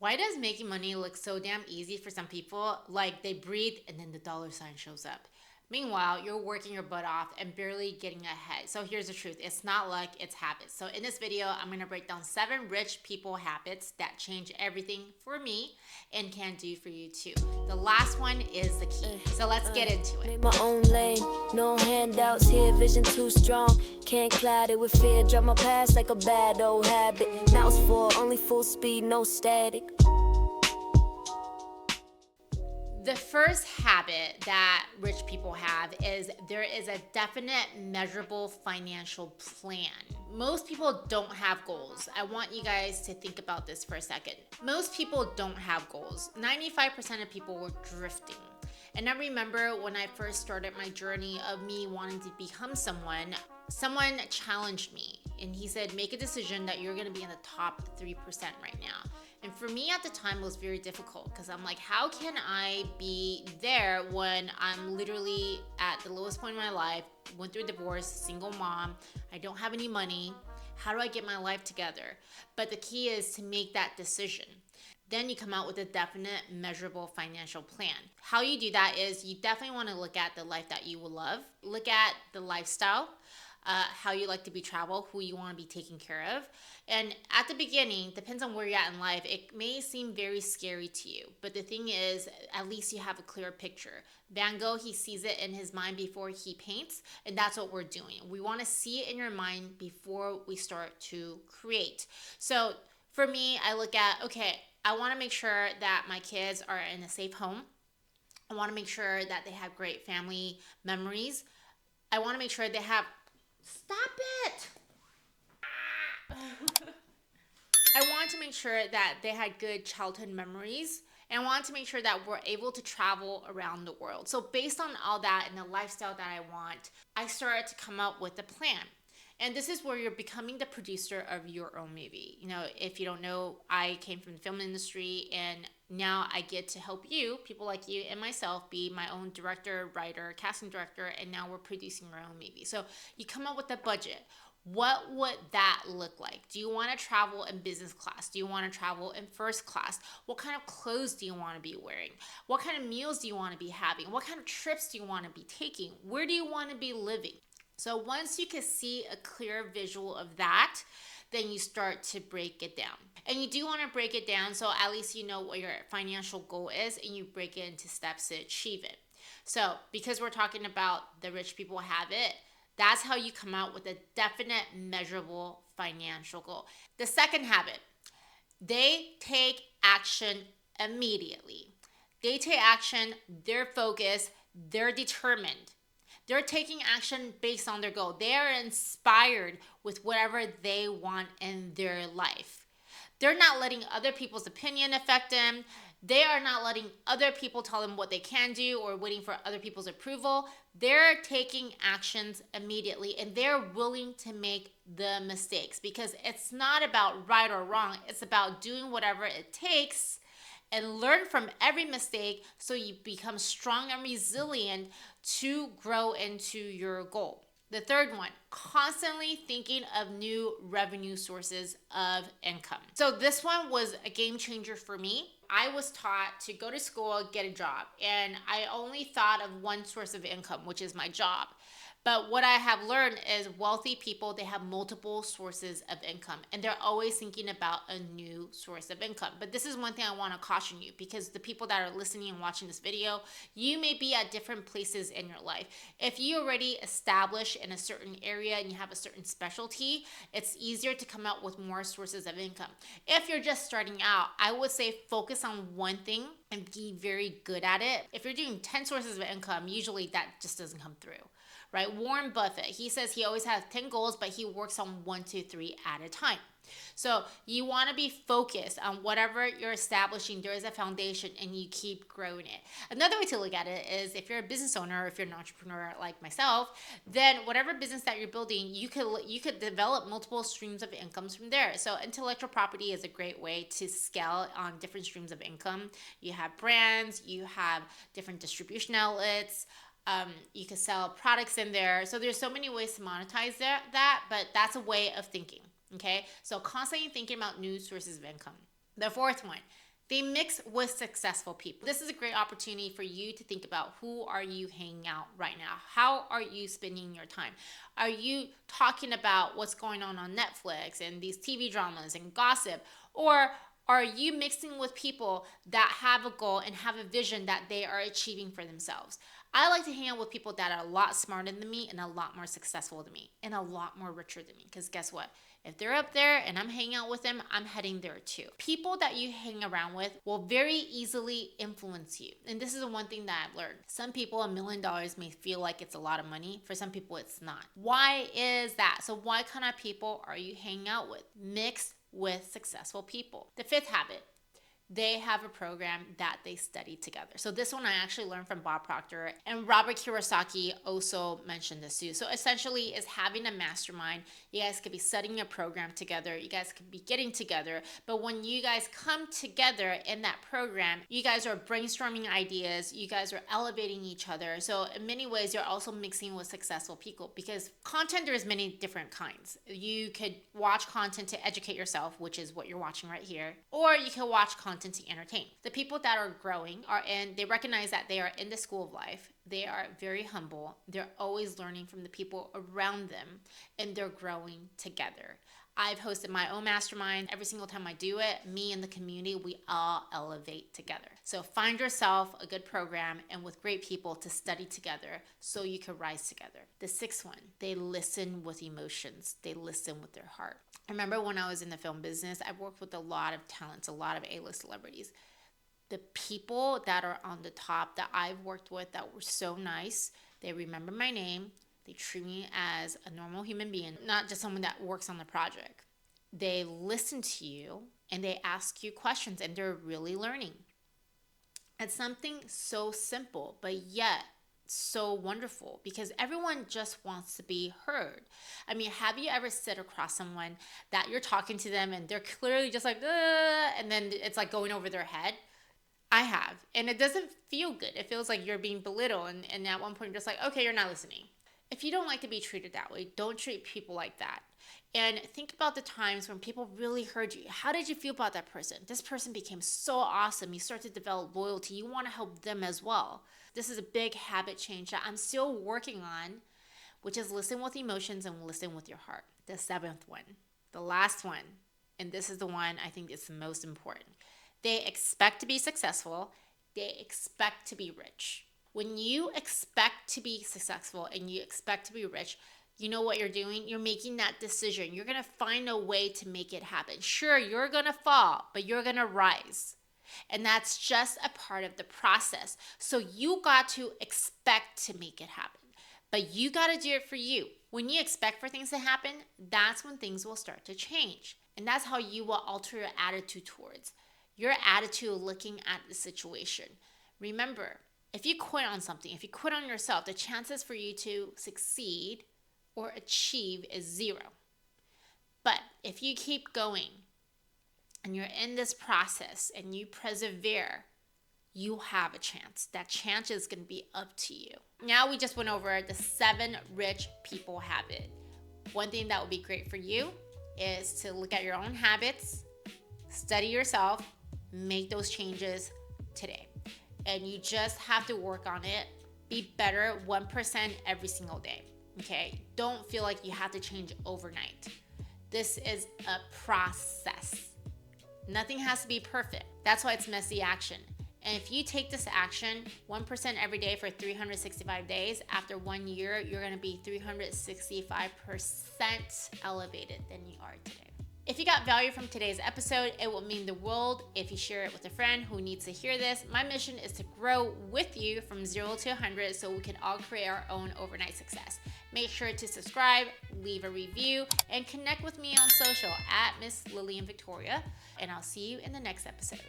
Why does making money look so damn easy for some people? Like they breathe and then the dollar sign shows up. Meanwhile, you're working your butt off and barely getting ahead. So here's the truth. It's not luck, it's habits. So in this video, I'm going to break down 7 rich people habits that change everything for me and can do for you too. The last one is the key. So let's get into it. Make my own lane, no handouts here, vision too strong. Can't cloud it with fear, drop my past like a bad old habit. Now it's for only full speed, no static. The first habit that rich people have is there is a definite, measurable financial plan. Most people don't have goals. I want you guys to think about this for a second. Most people don't have goals. 95% of people were drifting. And I remember when I first started my journey of me wanting to become someone challenged me and he said, make a decision that you're gonna be in the top 3% right now. And for me at the time, it was very difficult because I'm like, how can I be there when I'm literally at the lowest point in my life, went through a divorce, single mom, I don't have any money. How do I get my life together? But the key is to make that decision. Then you come out with a definite, measurable financial plan. How you do that is you definitely want to look at the life that you will love, look at the lifestyle, how you like to be travel, who you want to be taken care of. And at the beginning, depends on where you're at in life, it may seem very scary to you. But the thing is, at least you have a clear picture. Van Gogh, he sees it in his mind before he paints, and that's what we're doing. We want to see it in your mind before we start to create. So for me, I look at, okay, I want to make sure that my kids are in a safe home. I want to make sure that they have great family memories. I want to make sure they have... Stop it! I want to make sure that they had good childhood memories, and I want to make sure that we're able to travel around the world. So based on all that and the lifestyle that I want, I started to come up with a plan. And this is where you're becoming the producer of your own movie. You know, if you don't know, I came from the film industry and now I get to help you, people like you and myself, be my own director, writer, casting director, and now we're producing our own movie. So you come up with a budget. What would that look like? Do you want to travel in business class? Do you want to travel in first class? What kind of clothes do you want to be wearing? What kind of meals do you want to be having? What kind of trips do you want to be taking? Where do you want to be living? So once you can see a clear visual of that, then you start to break it down. And you do want to break it down so at least you know what your financial goal is and you break it into steps to achieve it. So because we're talking about the rich people have it, that's how you come out with a definite, measurable financial goal. The second habit, they take action immediately. They take action, they're focused, they're determined. They're taking action based on their goal. They are inspired with whatever they want in their life. They're not letting other people's opinion affect them. They are not letting other people tell them what they can do or waiting for other people's approval. They're taking actions immediately and they're willing to make the mistakes because it's not about right or wrong. It's about doing whatever it takes and learn from every mistake so you become strong and resilient to grow into your goal. The third one, constantly thinking of new revenue sources of income. So this one was a game changer for me. I was taught to go to school, get a job, and I only thought of one source of income, which is my job. But what I have learned is wealthy people, they have multiple sources of income and they're always thinking about a new source of income. But this is one thing I want to caution you because the people that are listening and watching this video, you may be at different places in your life. If you already established in a certain area and you have a certain specialty, it's easier to come out with more sources of income. If you're just starting out, I would say focus on one thing and be very good at it. If you're doing 10 sources of income, usually that just doesn't come through. Right? Warren Buffett, he says he always has 10 goals, but he works on 1, 2, 3 at a time. So you want to be focused on whatever you're establishing. There is a foundation and you keep growing it. Another way to look at it is if you're a business owner, or if you're an entrepreneur like myself, then whatever business that you're building, you could develop multiple streams of incomes from there. So intellectual property is a great way to scale on different streams of income. You have brands, you have different distribution outlets, you can sell products in there. So there's so many ways to monetize that, but that's a way of thinking. Okay. So constantly thinking about new sources of income. The fourth one, They mix with successful people. This is a great opportunity for you to think about, who are you hanging out right now? How are you spending your time? Are you talking about what's going on Netflix and these TV dramas and gossip? Or are you mixing with people that have a goal and have a vision that they are achieving for themselves? I like to hang out with people that are a lot smarter than me and a lot more successful than me and a lot more richer than me. Because guess what? If they're up there and I'm hanging out with them, I'm heading there too. People that you hang around with will very easily influence you. And this is the one thing that I've learned. Some people, $1 million may feel like it's a lot of money. For some people, it's not. Why is that? So what kind of people are you hanging out with? Mix with successful people. The fifth habit, they have a program that they study together. So this one I actually learned from Bob Proctor, and Robert Kiyosaki also mentioned this too. So essentially is having a mastermind. You guys could be studying a program together. You guys could be getting together. But when you guys come together in that program, you guys are brainstorming ideas. You guys are elevating each other. So in many ways, you're also mixing with successful people, because content, there's many different kinds. You could watch content to educate yourself, which is what you're watching right here. Or you can watch content to entertain. The people that are growing they recognize that they are in the school of life. They are very humble. They're always learning from the people around them, and they're growing together. I've hosted my own mastermind. Every single time I do it, me and the community, we all elevate together. So find yourself a good program and with great people to study together so you can rise together. The sixth one, they listen with emotions. They listen with their heart. I remember when I was in the film business, I worked with a lot of talents, a lot of A-list celebrities. The people that are on the top that I've worked with that were so nice, they remember my name. They treat me as a normal human being, not just someone that works on the project. They listen to you and they ask you questions, and they're really learning. It's something so simple, but yet so wonderful, because everyone just wants to be heard. I mean, have you ever sit across someone that you're talking to them and they're clearly just like, and then it's like going over their head? I have. And it doesn't feel good. It feels like you're being belittled. And at one point, you're just like, okay, you're not listening. If you don't like to be treated that way, don't treat people like that. And think about the times when people really heard you. How did you feel about that person? This person became so awesome. You start to develop loyalty. You want to help them as well. This is a big habit change that I'm still working on, which is listen with emotions and listen with your heart. The seventh one, the last one, and this is the one I think is the most important. They expect to be successful. They expect to be rich. When you expect to be successful and you expect to be rich, you know what you're doing? You're making that decision. You're going to find a way to make it happen. Sure, you're going to fall, but you're going to rise. And that's just a part of the process. So you got to expect to make it happen. But you got to do it for you. When you expect for things to happen, that's when things will start to change. And that's how you will alter your attitude towards your attitude looking at the situation. Remember, if you quit on something, if you quit on yourself, the chances for you to succeed or achieve is zero. But if you keep going and you're in this process and you persevere, you have a chance. That chance is going to be up to you. Now we just went over the 7 rich people habit. One thing that would be great for you is to look at your own habits, study yourself, make those changes today. And you just have to work on it. Be better 1% every single day. Okay? Don't feel like you have to change overnight. This is a process. Nothing has to be perfect. That's why it's messy action. And if you take this action 1% every day for 365 days, after 1 year, you're going to be 365% elevated than you are today. If you got value from today's episode, it will mean the world if you share it with a friend who needs to hear this. My mission is to grow with you from 0 to 100 so we can all create our own overnight success. Make sure to subscribe, leave a review, and connect with me on social at Miss Lillian Victoria. And I'll see you in the next episode.